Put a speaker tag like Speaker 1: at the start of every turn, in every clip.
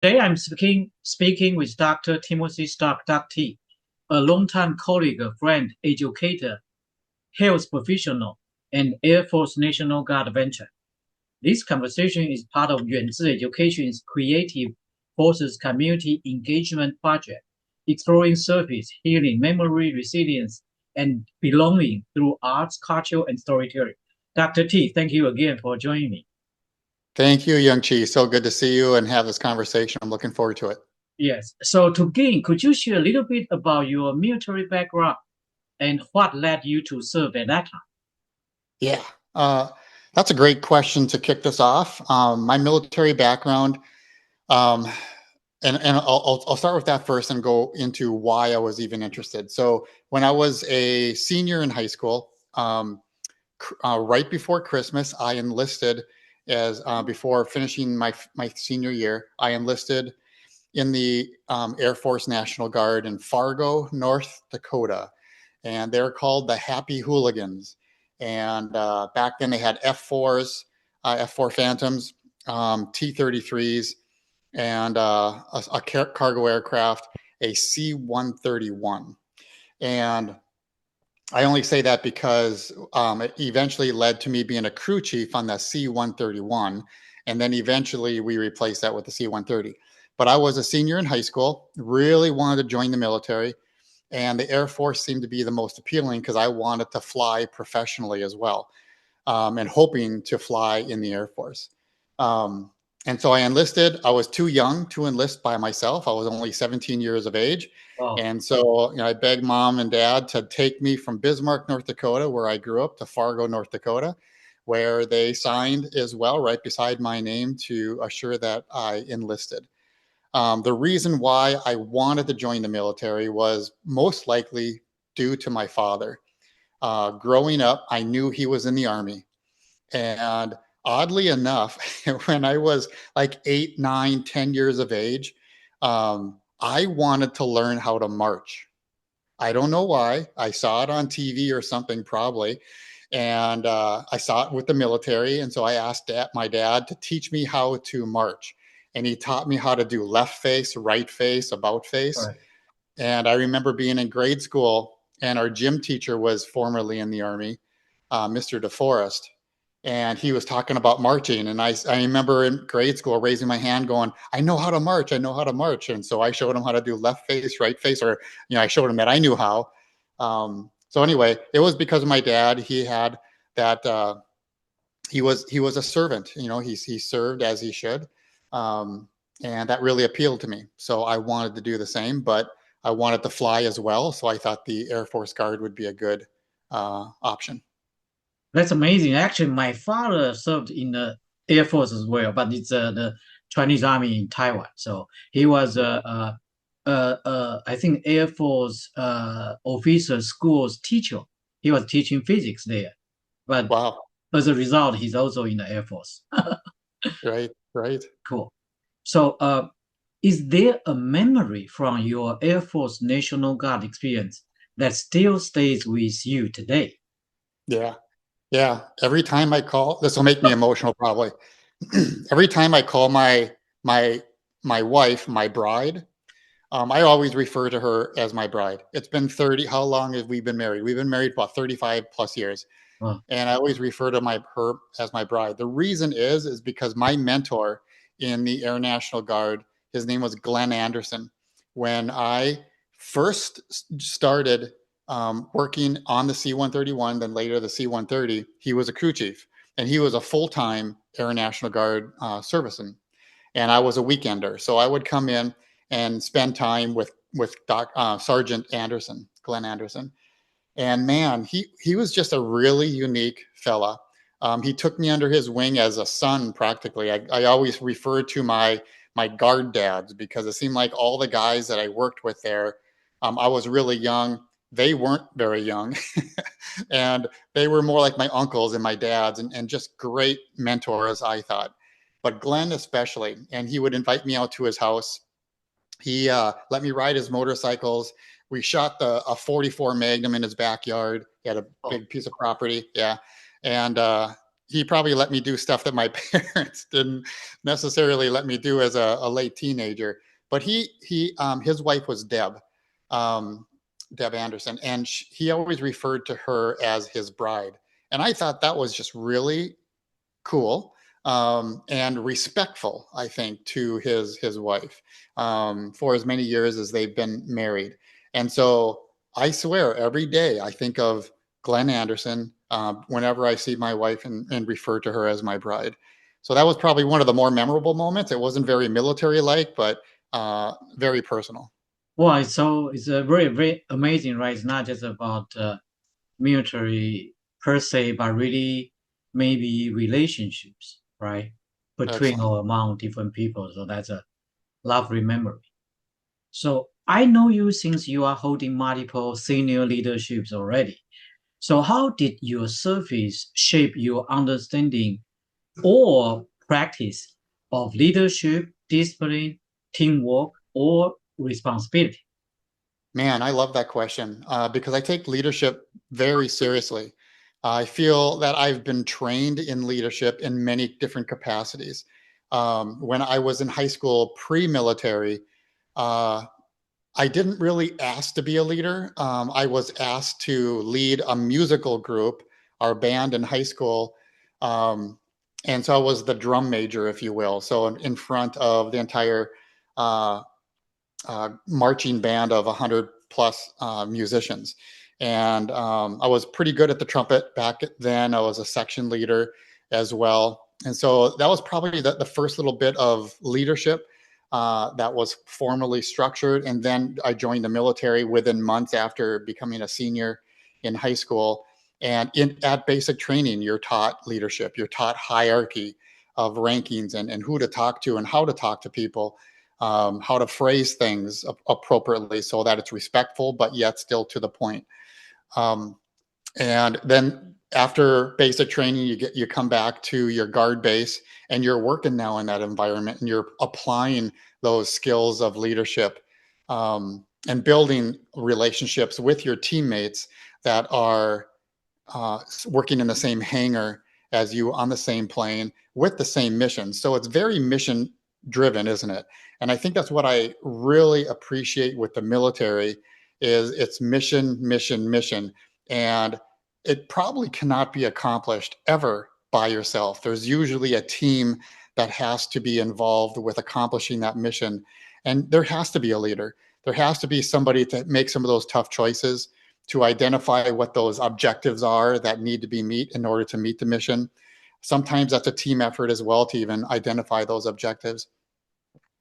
Speaker 1: Today I'm speaking with Dr. Timothy Stark, T, a longtime colleague, friend, educator, health professional, and Air Force National Guard veteran. This conversation is part of Yuan3 Education's Creative Forces Community Engagement Project, exploring service, healing, memory, resilience, and belonging through arts, culture, and storytelling. Dr. T, thank you again for joining me.
Speaker 2: Thank you, Young-Chi. So good to see you and have this conversation. I'm looking forward to it.
Speaker 1: Yes. So to begin, could you share a little bit about your military background and what led you to serve at that time?
Speaker 2: Yeah, uh, that's a great question to kick this off. My military background, um, and I'll start with that first and go into why I was even interested. So when I was a senior in high school, right before Christmas, I enlisted as before finishing my senior year. I enlisted in the Air Force National Guard in Fargo, North Dakota, and they're called the Happy Hooligans. And back then they had F4s, F4 Phantoms, T-33s, and a cargo aircraft, a C-131. And I only say that because it eventually led to me being a crew chief on the C-131, and then eventually we replaced that with the C-130. But I was a senior in high school, really wanted to join the military, and the Air Force seemed to be the most appealing because I wanted to fly professionally as well, and hoping to fly in the Air Force. Um, and so I enlisted. I was too young to enlist by myself. I was only 17 years of age.
Speaker 1: Wow.
Speaker 2: And so, I begged mom and dad to take me from Bismarck, North Dakota, where I grew up, to Fargo, North Dakota, where they signed as well, right beside my name, to assure that I enlisted. The reason why I wanted to join the military was most likely due to my father. Growing up, I knew he was in the Army. And oddly enough, when I was like 8, 9, 10 years of age, I wanted to learn how to march. I don't know why. I saw it on TV or something, probably. And I saw it with the military. And so I asked my dad to teach me how to march. And he taught me how to do left face, right face, about face.
Speaker 1: Right.
Speaker 2: And I remember being in grade school, and our gym teacher was formerly in the Army, Mr. DeForest, and he was talking about marching. And I remember in grade school raising my hand going, I know how to march. I know how to march. And so I showed him how to do left face, right face, or, I showed him that I knew how. So anyway, it was because of my dad. He had that, he was a servant, he served as he should. Um, and that really appealed to me. So I wanted to do the same, but I wanted to fly as well. So I thought the Air Force Guard would be a good option.
Speaker 1: That's amazing. Actually, my father served in the Air Force as well, but it's the Chinese Army in Taiwan. So he was I think Air Force officer schools teacher. He was teaching physics there, but
Speaker 2: Wow.
Speaker 1: as a result, he's also in the Air Force.
Speaker 2: Right. Right.
Speaker 1: Cool. So, is there a memory from your Air Force National Guard experience that still stays with you today?
Speaker 2: Yeah. Yeah. Every time I call, this will make me emotional probably. Every time I call my my wife, my bride, I always refer to her as my bride. It's been 30. How long have we been married? We've been married about 35 plus years.
Speaker 1: Oh,
Speaker 2: And I always refer to her as my bride. The reason is because my mentor in the Air National Guard, his name was Glenn Anderson. When I first started working on the C-131, then later the C-130, he was a crew chief, and he was a full-time Air National Guard serviceman, and I was a weekender. So I would come in and spend time with Sergeant Anderson, Glenn Anderson. And man, he was just a really unique fella. He took me under his wing as a son, practically. I always referred to my guard dads because it seemed like all the guys that I worked with there, I was really young. They weren't very young, and they were more like my uncles and my dads, and just great mentors, I thought. But Glenn especially, and he would invite me out to his house. He let me ride his motorcycles. We shot a 44 Magnum in his backyard. He had a
Speaker 1: oh,
Speaker 2: big piece of property. Yeah. And he probably let me do stuff that my parents didn't necessarily let me do as a late teenager. But his wife was um, Deb Anderson, and he always referred to her as his bride. And I thought that was just really cool, and respectful, I think, to his wife, for as many years as they've been married. And so I swear every day I think of Glenn Anderson whenever I see my wife, and refer to her as my bride. So that was probably one of the more memorable moments. It wasn't very military like, but very personal.
Speaker 1: Well, it's a very very amazing, right? It's not just about military per se, but really maybe relationships, right, between
Speaker 2: Excellent.
Speaker 1: or among different people. So that's a lovely memory. So I know you since you are holding multiple senior leaderships already. So how did your service shape your understanding or practice of leadership, discipline, teamwork, or responsibility?
Speaker 2: Man, I love that question because I take leadership very seriously. I feel that I've been trained in leadership in many different capacities. When I was in high school, pre-military, uh, I didn't really ask to be a leader. I was asked to lead a musical group, our band in high school. Um, and so I was the drum major, if you will. So in front of the entire uh, marching band of 100 plus musicians. And I was pretty good at the trumpet back then. I was a section leader as well. And so that was probably the first little bit of leadership that was formally structured. And then I joined the military within months after becoming a senior in high school. And at basic training, you're taught leadership, you're taught hierarchy of rankings, and who to talk to and how to talk to people, how to phrase things appropriately so that it's respectful, but yet still to the point. Um, and then after basic training, you come back to your guard base, and you're working now in that environment, and you're applying those skills of leadership, and building relationships with your teammates that are working in the same hangar as you, on the same plane with the same mission. So it's very mission driven, isn't it? And I think that's what I really appreciate with the military is its mission, mission, mission. And it probably cannot be accomplished ever by yourself. There's usually a team that has to be involved with accomplishing that mission. And there has to be a leader. There has to be somebody to make some of those tough choices, to identify what those objectives are that need to be met in order to meet the mission. Sometimes that's a team effort as well to even identify those objectives.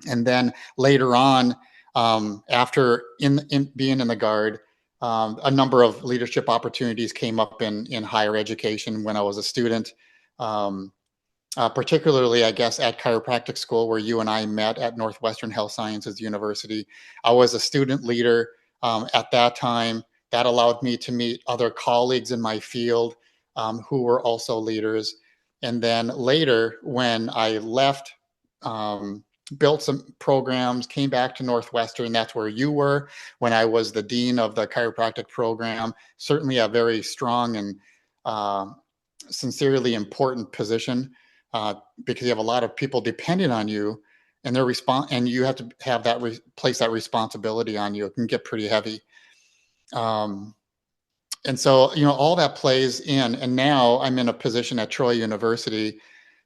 Speaker 2: And then later on, after in being in the Guard, a number of leadership opportunities came up in higher education when I was a student. Um, Particularly, I guess, at chiropractic school where you and I met at Northwestern Health Sciences University. I was a student leader at that time. That allowed me to meet other colleagues in my field who were also leaders. And then later, when I left, um, built some programs, came back to Northwestern. That's where you were when I was the dean of the chiropractic program. Certainly a very strong and uh, sincerely important position because you have a lot of people depending on you, and and you have to have that place that responsibility on you. It can get pretty heavy. Um, and so, all that plays in. And now I'm in a position at Troy University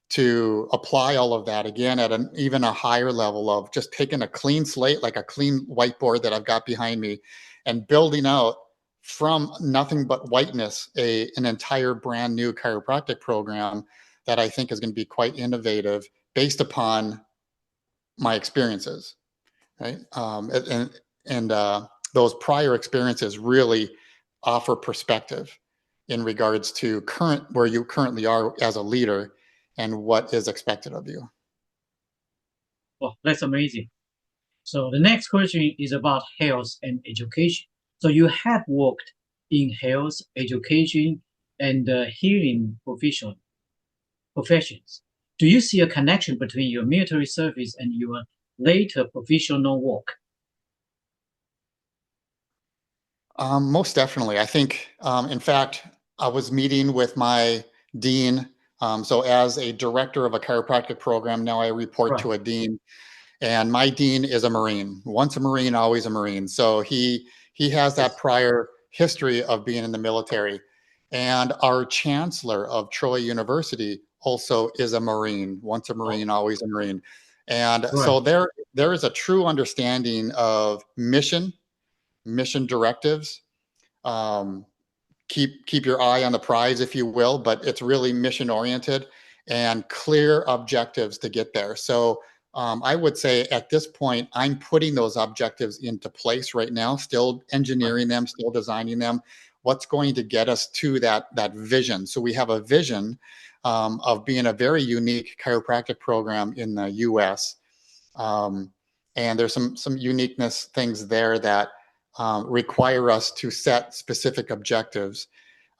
Speaker 2: to apply all of that again at an even a higher level of just taking a clean slate, like a clean whiteboard that I've got behind me, and building out from nothing but whiteness an entire brand new chiropractic program that I think is going to be quite innovative based upon my experiences, right? And those prior experiences really offer perspective in regards to where you currently are as a leader and what is expected of you.
Speaker 1: Well, that's amazing. So the next question is about health and education. So you have worked in health, education, and healing professions. Do you see a connection between your military service and your later professional work?
Speaker 2: Most definitely. I think, in fact, I was meeting with my dean So as a director of a chiropractic program, now I report
Speaker 1: Right.
Speaker 2: to a dean, and my dean is a Marine. Once a Marine, always a Marine. So he has that
Speaker 1: Yes.
Speaker 2: prior history of being in the military. And our chancellor of Troy University also is a Marine. Once a
Speaker 1: Oh,
Speaker 2: Marine, always a Marine. And
Speaker 1: right.
Speaker 2: so there is a true understanding of mission directives. Um, keep your eye on the prize, if you will, but it's really mission oriented and clear objectives to get there. So I would say at this point, I'm putting those objectives into place right now, still
Speaker 1: Right.
Speaker 2: engineering them, still designing them. What's going to get us to that vision? So we have a vision of being a very unique chiropractic program in the U.S. Um, and there's some uniqueness things there that require us to set specific objectives.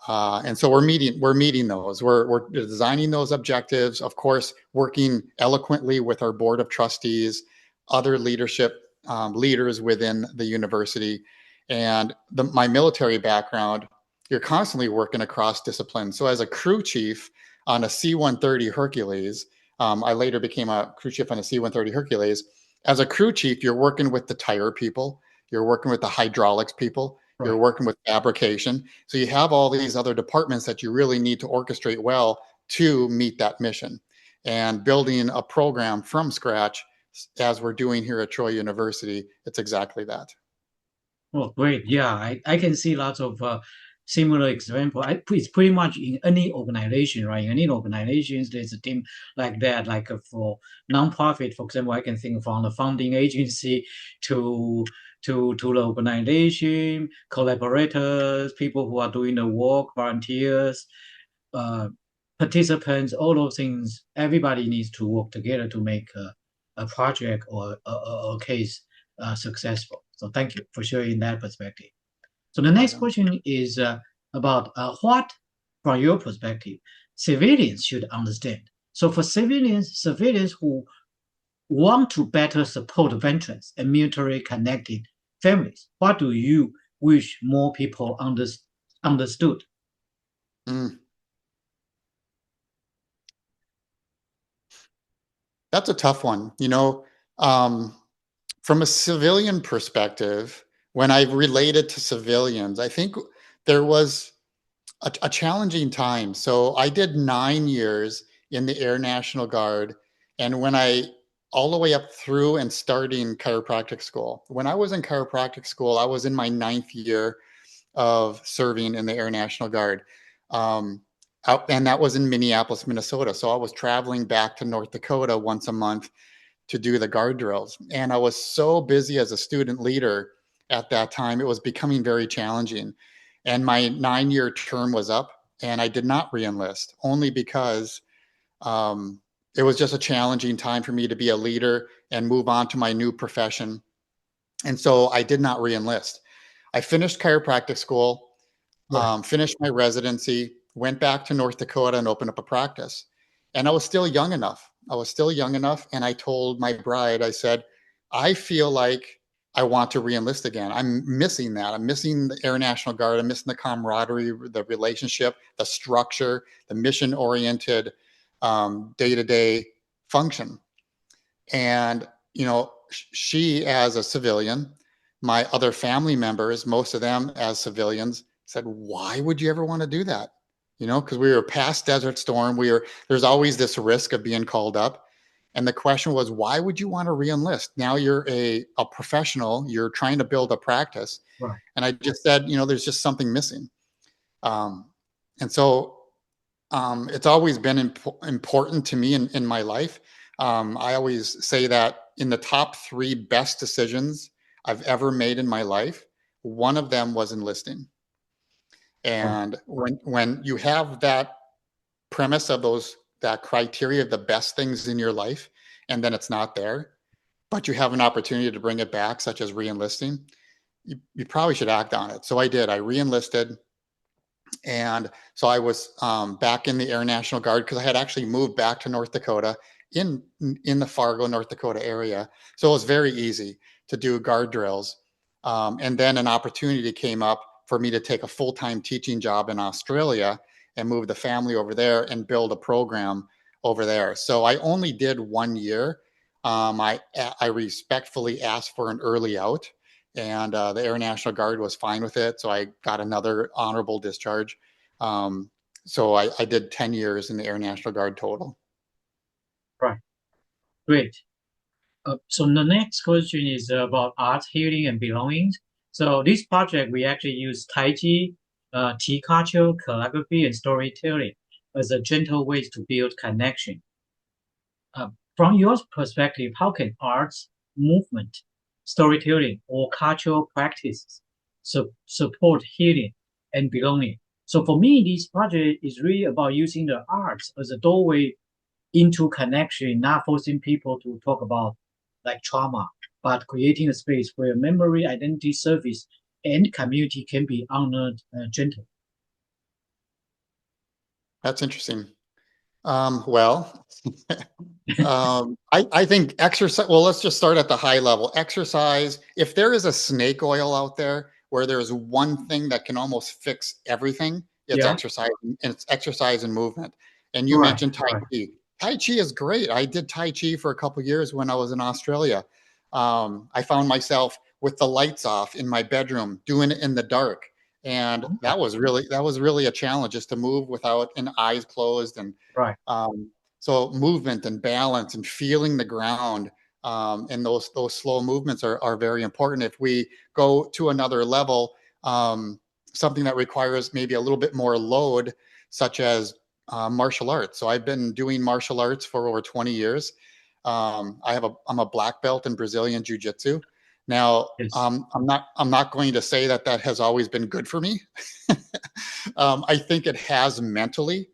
Speaker 2: And so we're meeting those. We're designing those objectives, of course, working eloquently with our board of trustees, other leadership leaders within the university, and my military background. You're constantly working across disciplines. So as a crew chief on a C-130 Hercules, I later became a crew chief on a C-130 Hercules. As a crew chief, you're working with the tire people, you're working with the hydraulics people, you're
Speaker 1: Right.
Speaker 2: working with fabrication. So you have all these other departments that you really need to orchestrate well to meet that mission. And building a program from scratch, as we're doing here at Troy University, it's exactly that.
Speaker 1: Oh, great. Yeah, I can see lots of similar example. It's pretty much in any organization, right? In any organizations, there's a team like that. Like for nonprofit, for example, I can think from the funding agency to to the organization, collaborators, people who are doing the work, volunteers, uh, participants, all those things. Everybody needs to work together to make a project or a case successful. So thank you for sharing that perspective. So the
Speaker 2: Right
Speaker 1: next
Speaker 2: on.
Speaker 1: question is about what, from your perspective, civilians should understand. So for civilians who want to better support veterans and military connected families, what do you wish more people understood?
Speaker 2: Mm, that's a tough one. Um, from a civilian perspective, when I related to civilians, I think there was a challenging time. So I did 9 years in the Air National Guard. And when I, all the way up through and starting chiropractic school, when I was in chiropractic school, I was in my ninth year of serving in the Air National Guard. Um, and that was in Minneapolis, Minnesota. So I was traveling back to North Dakota once a month to do the guard drills. And I was so busy as a student leader at that time, it was becoming very challenging. And my 9 year term was up, and I did not reenlist only because um, it was just a challenging time for me to be a leader and move on to my new profession. And so I did not reenlist. I finished chiropractic school,
Speaker 1: Right.
Speaker 2: finished my residency, went back to North Dakota and opened up a practice. And I was still young enough. I was still young enough. And I told my bride, I said, I feel like I want to reenlist again. I'm missing that. I'm missing the Air National Guard. I'm missing the camaraderie, the relationship, the structure, the mission oriented day to day function. And, she, as a civilian, my other family members, most of them as civilians, said, why would you ever want to do that? Because we were past Desert Storm. There's always this risk of being called up. And the question was, why would you want to reenlist? Now you're a professional, you're trying to build a practice.
Speaker 1: Right.
Speaker 2: And I just said, there's just something missing. Um, and so it's always been important to me in my life. I always say that in the top three best decisions I've ever made in my life, one of them was enlisting.
Speaker 1: Right.
Speaker 2: And when you have that premise of that criteria of the best things in your life, and then it's not there, but you have an opportunity to bring it back, such as reenlisting, you probably should act on it. So I did. I reenlisted. And so I was back in the Air National Guard because I had actually moved back to North Dakota in the Fargo, North Dakota area. So it was very easy to do guard drills. And then an opportunity came up for me to take a full-time teaching job in Australia. and move the family over there and build a program over there. So I only did 1 year. I respectfully asked for an early out, and the Air National Guard was fine with it. So I got another honorable discharge. So I did 10 years in the Air National Guard total.
Speaker 1: Right. Great. So the next question is about art, healing, and belongings. So this project, we actually use Tai Chi, tea culture, calligraphy, and storytelling as a gentle ways to build connection. From your perspective, how can arts, movement, storytelling, or cultural practices support healing and belonging? So for me, this project is really about using the arts as a doorway into connection, not forcing people to talk about like trauma, but creating a space where memory, identity, service, and community can be honored gently.
Speaker 2: That's interesting. Well, I think exercise, well, let's just start at the high level. Exercise, if there is a snake oil out there where there's one thing that can almost fix everything, it's
Speaker 1: Yeah,
Speaker 2: exercise, and it's exercise and movement. And you
Speaker 1: right,
Speaker 2: mentioned Tai
Speaker 1: right.
Speaker 2: Chi. Tai Chi is great. I did Tai Chi for a couple of years when I was in Australia. I found myself with the lights off in my bedroom doing it in the dark. And
Speaker 1: Oh,
Speaker 2: that was really a challenge, just to move without an eyes closed. And
Speaker 1: right,
Speaker 2: um, so movement and balance and feeling the ground, and those slow movements are very important. If we go to another level, something that requires maybe a little bit more load, such as martial arts. So I've been doing martial arts for over 20 years. I'm a black belt in Brazilian Jiu-Jitsu. Now,
Speaker 1: yes,
Speaker 2: I'm not going to say that that has always been good for me. I think it has mentally.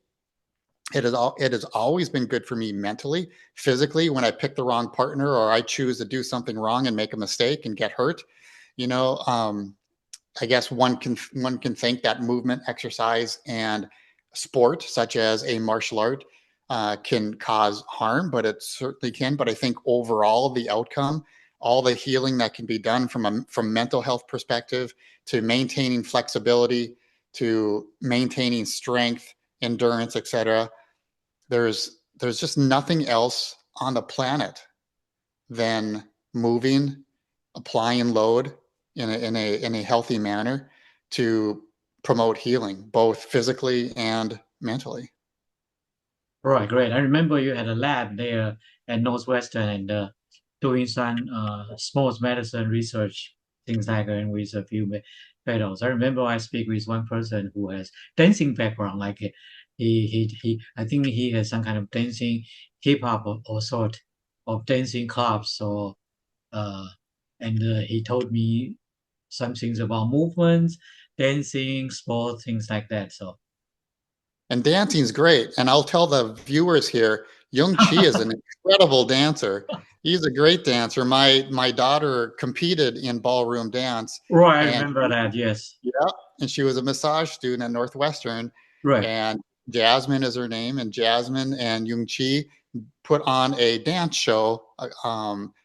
Speaker 2: It has always been good for me mentally. Physically, when I pick the wrong partner or I choose to do something wrong and make a mistake and get hurt, you know, I guess one can think that movement, exercise, and sport, such as a martial art, can cause harm, but it certainly can. But I think overall, the outcome, all the healing that can be done from mental health perspective to maintaining flexibility, to maintaining strength, endurance, etc. There's just nothing else on the planet than moving, applying load in a healthy manner to promote healing, both physically and mentally.
Speaker 1: right, great. I remember you had a lab there at Northwestern and doing some sports medicine research, things like that, and with a few fellows. I remember I speak with one person who has dancing background, like I think he has some kind of dancing hip hop or sort of dancing clubs. So uh, and he told me some things about movements, dancing, sport, things like that. So
Speaker 2: And dancing's great. And I'll tell the viewers here, Yuan3 Chih is an incredible dancer. He's a great dancer. My daughter competed in ballroom dance,
Speaker 1: right, I
Speaker 2: and
Speaker 1: remember that. Yes,
Speaker 2: yeah, and she was a massage student at Northwestern.
Speaker 1: right.
Speaker 2: And Jasmine is her name, and Jasmine and Yuan3 Chih put on a dance show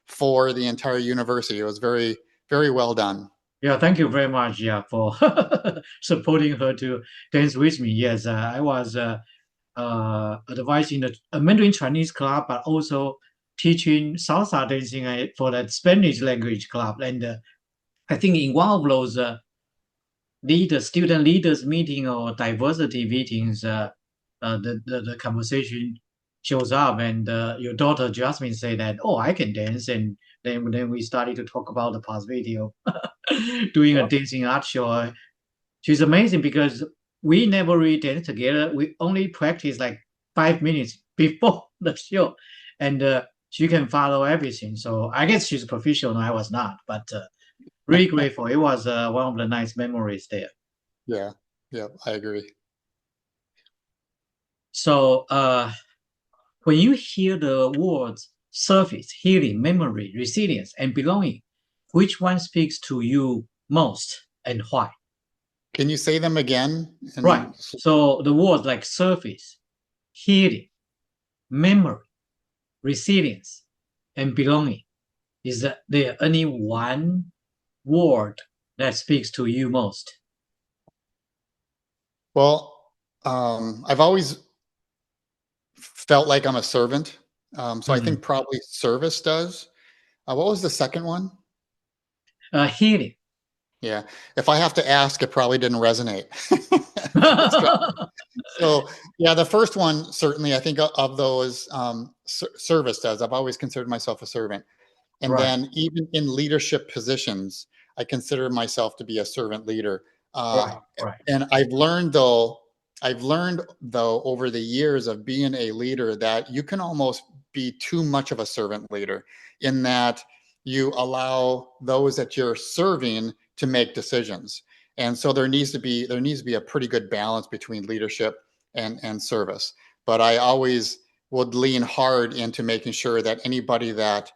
Speaker 2: for the entire university. It was very well done.
Speaker 1: Yeah, thank you very much. Yeah, for supporting her to dance with me. Yes, I was advising the a Mandarin Chinese club, but also teaching salsa dancing for the Spanish language club. And I think in one of those student leaders meeting or diversity meetings, the conversation shows up, and your daughter Jasmine say that, "Oh, I can dance," and then we started to talk about the possibility of doing a
Speaker 2: Yep.
Speaker 1: dancing art show. She's amazing because we never really dance together. We only practice like 5 minutes before the show, and she can follow everything. So I guess she's a professional. I was not, but really grateful. It was one of the nice memories there.
Speaker 2: Yeah, yeah, I agree.
Speaker 1: So when you hear the words service, healing, memory, resilience, and belonging, which one speaks to you most and why?
Speaker 2: Can you say them again?
Speaker 1: Right.
Speaker 2: And
Speaker 1: So the words like service, healing, memory, resilience, and belonging. Is there any one word that speaks to you most?
Speaker 2: well, I've always felt like I'm a servant. So I
Speaker 1: Mhm.
Speaker 2: think probably service does. What was the second one?
Speaker 1: Healing.
Speaker 2: Yeah. If I have to ask, it probably didn't resonate. It's kind So yeah, the first one certainly I think of those service does. I've always considered myself a servant, and
Speaker 1: Right,
Speaker 2: then even in leadership positions, I consider myself to be a servant leader. Uh,
Speaker 1: right, right,
Speaker 2: and I've learned though over the years of being a leader that you can almost be too much of a servant leader in that you allow those that you're serving to make decisions. And so there needs to be a pretty good balance between leadership and service. But I always would lean hard into making sure that anybody that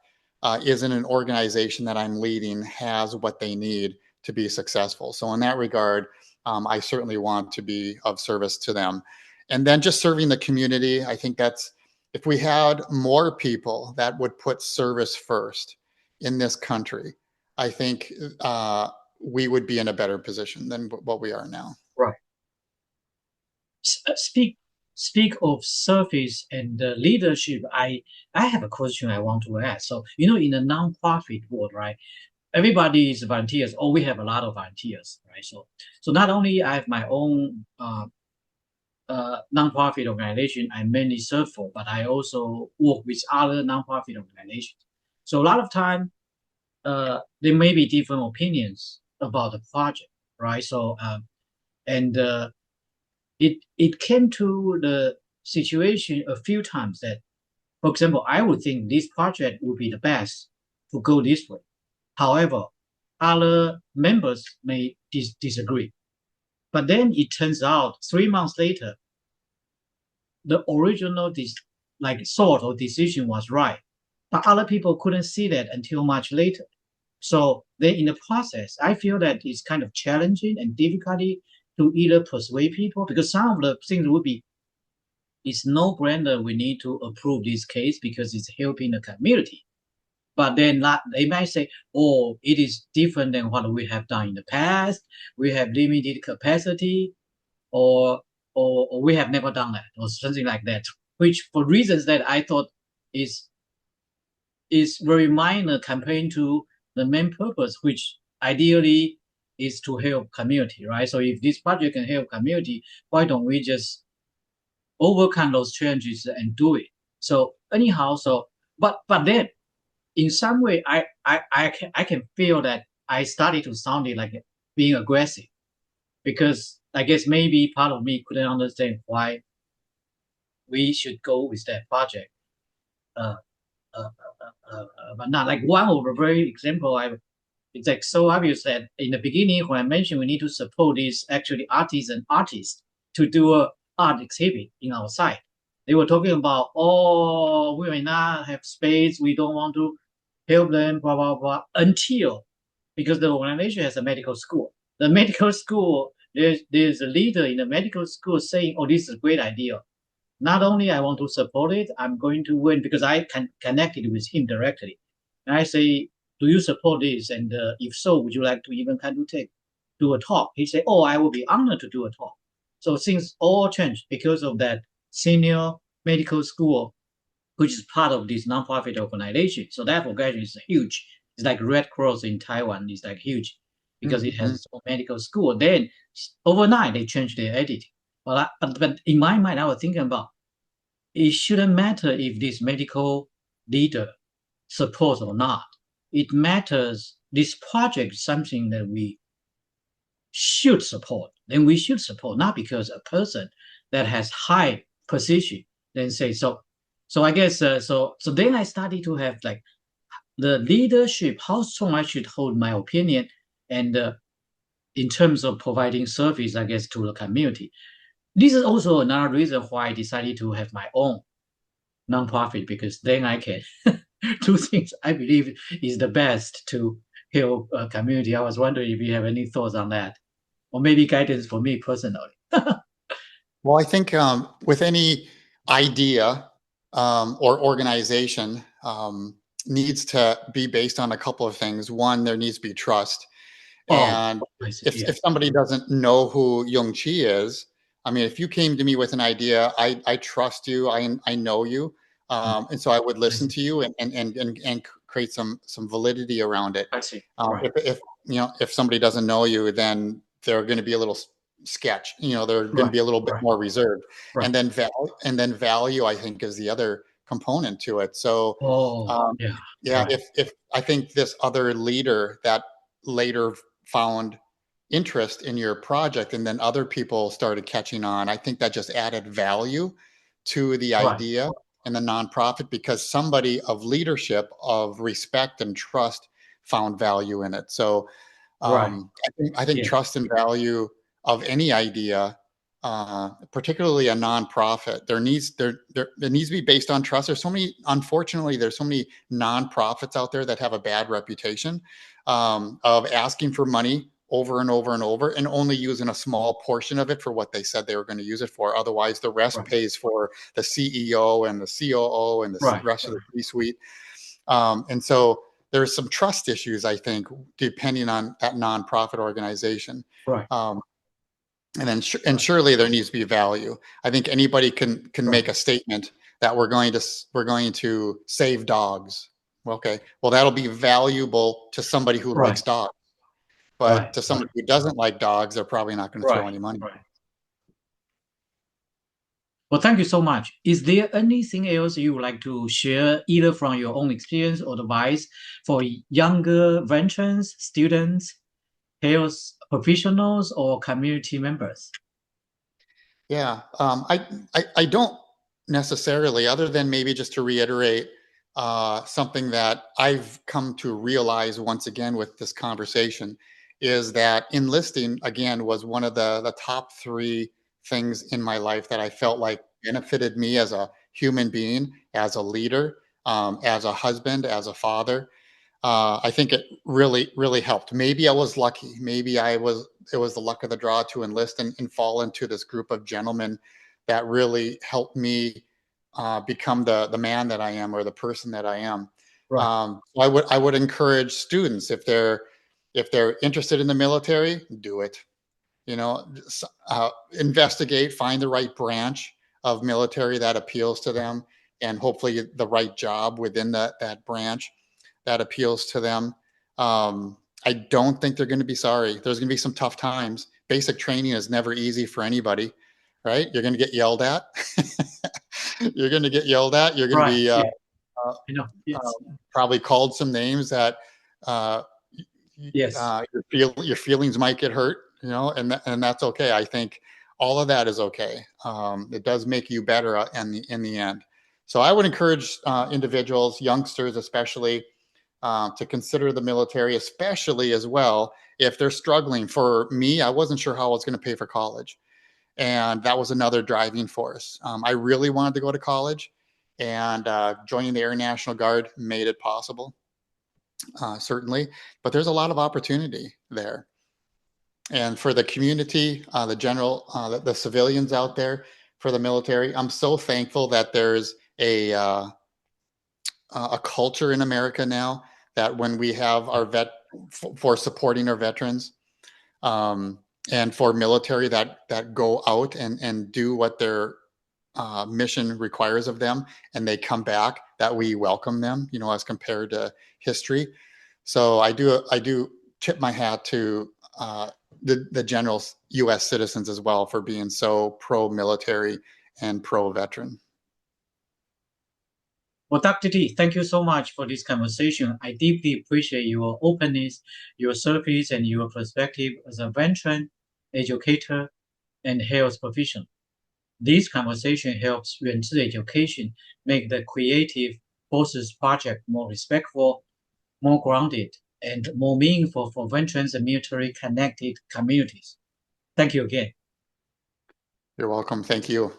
Speaker 2: is in an organization that I'm leading has what they need to be successful. So in that regard, I certainly want to be of service to them. And then just serving the community, I think that's if we had more people that would put service first in this country, I think we would be in a better position than what we are now.
Speaker 1: right. Speak of service and leadership. I have a question I want to ask. So in the nonprofit world, right? Everybody is volunteers, or we have a lot of volunteers, right? So not only I have my own nonprofit organization I mainly serve for, but I also work with other nonprofit organizations. So a lot of time, there may be different opinions about the project, right? And it came to the situation a few times that, for example, I would think this project would be the best to go this way. However, other members may disagree. But then it turns out 3 months later, the original like sort of decision was right, but other people couldn't see that until much later. So then in the process, I feel that it's kind of challenging and difficulty to either persuade people because some of the things would be it's no brainer we need to approve this case because it's helping the community. But then they might say, oh, it is different than what we have done in the past. We have limited capacity, or or we have never done that, or something like that. Which for reasons that I thought is is very minor compared to the main purpose, which ideally is to help community, right? So if this project can help community, why don't we just overcome those challenges and do it? So anyhow, but then in some way, I can feel that I started to sound it like being aggressive because I guess maybe part of me couldn't understand why we should go with that project. Uh, but not like one of the very example it's like so obvious that in the beginning when I mentioned we need to support these actually artists to do a art exhibit in our site. They were talking about, oh, we may not have space, we don't want to help them, blah blah blah, until because the organization has a medical school. The medical school, there's a leader in the medical school saying, oh, this is a great idea. Not only I want to support it, I'm going to win because I can connected with him directly. And I say, do you support this? And if so, would you like to even kind of do a talk? He said, oh, I will be honored to do a talk. So things all changed because of that senior medical school, which is part of this nonprofit organization. So that organization is huge. It's like Red Cross in Taiwan. It's like huge because it has
Speaker 2: Mhm.
Speaker 1: its own medical school. Then overnight they changed their attitude. But in my mind, I was thinking about it shouldn't matter if this medical leader supports or not. It matters this project is something that we should support. Then we should support, not because a person that has high position then say so. So I guess so then I started to have like the leadership, how strong I should hold my opinion and in terms of providing service, I guess, to the community. This is also another reason why I decided to have my own nonprofit because then I can do things I believe is the best to help a community. I was wondering if you have any thoughts on that, or maybe guidance for me personally.
Speaker 2: Well, I think with any idea or organization needs to be based on a couple of things. One, there needs to be trust.
Speaker 1: Oh,
Speaker 2: And
Speaker 1: I see.
Speaker 2: if
Speaker 1: Yes.
Speaker 2: somebody doesn't know who Yuan3 Chih is, I mean, if you came to me with an idea, I trust you, I know you, and so I would
Speaker 1: I
Speaker 2: listen
Speaker 1: see.
Speaker 2: to you and create some validity around it.
Speaker 1: I see. Right.
Speaker 2: If you know, if somebody doesn't know you, then they're going to be a little sketch. You know, they're going to
Speaker 1: Right.
Speaker 2: be a little bit
Speaker 1: Right.
Speaker 2: more reserved.
Speaker 1: Right.
Speaker 2: And then value, I think, is the other component to it. So,
Speaker 1: Oh,
Speaker 2: um,
Speaker 1: yeah.
Speaker 2: yeah,
Speaker 1: Right.
Speaker 2: if I think this other leader that later found interest in your project and then other people started catching on, I think that just added value to the
Speaker 1: Right.
Speaker 2: idea and the nonprofit because somebody of leadership, of respect and trust found value in it. So
Speaker 1: Right.
Speaker 2: I think
Speaker 1: Yes.
Speaker 2: trust and value of any idea, particularly a nonprofit, there needs to be based on trust. There's so many, unfortunately, there's so many nonprofits out there that have a bad reputation of asking for money over and over and over and only using a small portion of it for what they said they were going to use it for. Otherwise, the rest
Speaker 1: Right.
Speaker 2: pays for the CEO and the COO and the
Speaker 1: Right.
Speaker 2: rest of the C-suite. And so there's some trust issues, I think, depending on that nonprofit organization.
Speaker 1: Right.
Speaker 2: Um, and
Speaker 1: Right.
Speaker 2: surely there needs to be value. I think anybody can
Speaker 1: Right.
Speaker 2: make a statement that we're going to save dogs. Okay, well that'll be valuable to somebody who
Speaker 1: Right.
Speaker 2: likes dogs, but
Speaker 1: Right.
Speaker 2: to somebody who doesn't like dogs, they're probably not going to throw
Speaker 1: Right.
Speaker 2: any money.
Speaker 1: Right. Well, thank you so much. Is there anything else you would like to share, either from your own experience or advice for younger veterans, students, health professionals, or community members?
Speaker 2: Yeah, I don't necessarily, other than maybe just to reiterate something that I've come to realize once again with this conversation is that enlisting again was one of the top three things in my life that I felt like benefited me as a human being, as a leader, as a husband, as a father. I think it really helped. Maybe I was lucky. Maybe it was the luck of the draw to enlist and fall into this group of gentlemen that really helped me become the man that I am or the person that I am.
Speaker 1: Right.
Speaker 2: So I would encourage students if they're interested in the military, do it. You know, investigate, find the right branch of military that appeals to them, and hopefully the right job within that branch that appeals to them. I don't think they're going to be sorry. There's going to be some tough times. Basic training is never easy for anybody, right? You're going to get yelled at. You're going to get yelled at. You're going to
Speaker 1: Right.
Speaker 2: be
Speaker 1: Yeah.
Speaker 2: uh,
Speaker 1: You know. Yes.
Speaker 2: probably called some names that uh,
Speaker 1: Yes.
Speaker 2: your feelings might get hurt, you know, and that's okay. I think all of that is okay. It does make you better in the end. So I would encourage individuals, youngsters especially, to consider the military, especially as well if they're struggling. For me, I wasn't sure how I was going to pay for college, and that was another driving force. I really wanted to go to college, and joining the Air National Guard made it possible, certainly. But there's a lot of opportunity there, and for the community, the civilians out there, for the military, I'm so thankful that there's a culture in America now that when we have our for supporting our veterans, um, and for military that go out and do what their mission requires of them, and they come back, that we welcome them, you know, as compared to history. So I do tip my hat to the general U.S. citizens as well for being so pro military and pro veteran.
Speaker 1: Well, Dr. T, thank you so much for this conversation. I deeply appreciate your openness, your service, and your perspective as a veteran, educator, and health professional. This conversation helps Yuan3 Education make the Creative Forces project more respectful, more grounded, and more meaningful for veterans and military connected communities. Thank you again.
Speaker 2: You're welcome. Thank you.